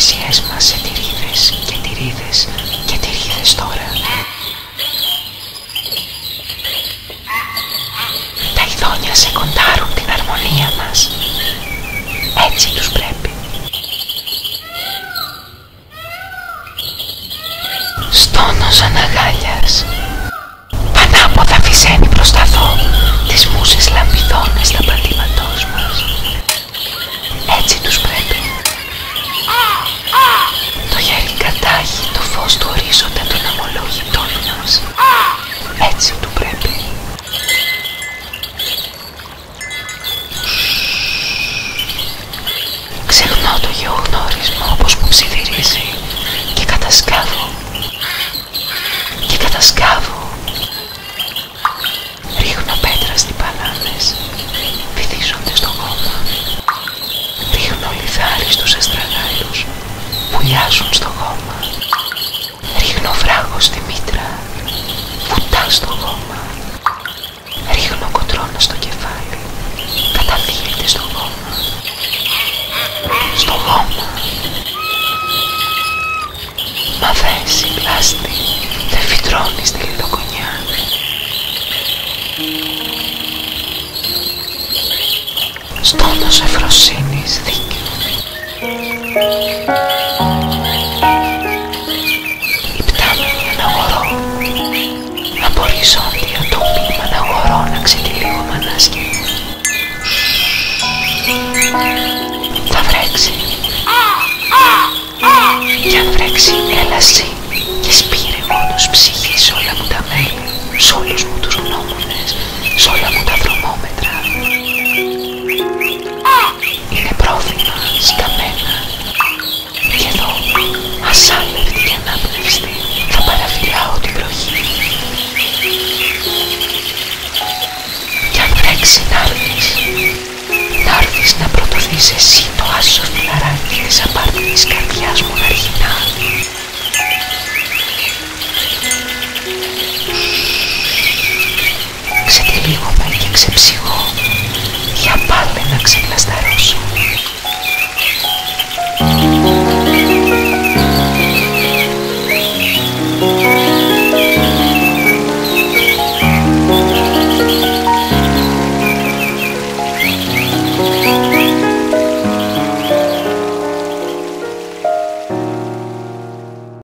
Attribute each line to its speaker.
Speaker 1: θυσίες μας σε τυρίδες και τυρίδες και τυρίδες τώρα. Τα ειδόνια σε κοντάρουν την αρμονία μας. Έτσι τους πρέπει. Στόνος αναγάλιας, πανάποδα φυσένει προς τα δω τις μουσες λαμπιδόνες στα πατήματός μας. Έτσι τους πρέπει. Το χέρι κατάγει το φως του ορίζοντα των αμολόγητών μας. Έτσι του πρέπει. Ξεχνώ το γεωγνώρισμα όπως μου ψιθυρίζει και κατασκάβω. Και κατασκάβω. Ρίχνω πέτρα στις παλάμες, βυθίζονται στο χώμα. Ρίχνω λιθάρι στους αστραγάλους, βουλιάζουν στο χώμα. Ρίχνω βράγο στη μήτρα, βουτά στο χώμα. Ρίχνω κοτρόνα στο κεφάλι, καταφύγεται στο χώμα. Στο χώμα. Μα δες η πλάστη δεν φυτρώνει στη λιδοκονιά. Στόνος ευφροσύνης δίκαιο. Υπτάμενη αναγορώ, από οριζόντια τοπίμα αναγορώ να ξετυλίγω μανάσκη. Θα βρέξει. Κι αν βρέξει, έλα εσύ και σπήρε μόνος ψυχή σ' όλα μου τα μέλη, σ' όλους μου τους γνώμονες, σ' όλα μου τα δρομόμετρα. Είναι πρόθυμα, σκαμμένα. Και εδώ, ασάλευτη και ανάπνευστη, θα παραφυλάω την βροχή. Κι αν βρέξει να'ρθεις να πρωτοθείς εσύ το άσο φιλαράκι της απάρτητης καρδιάς μου να αρχινά. Ξετυλίγομαι και ξεψιώνω.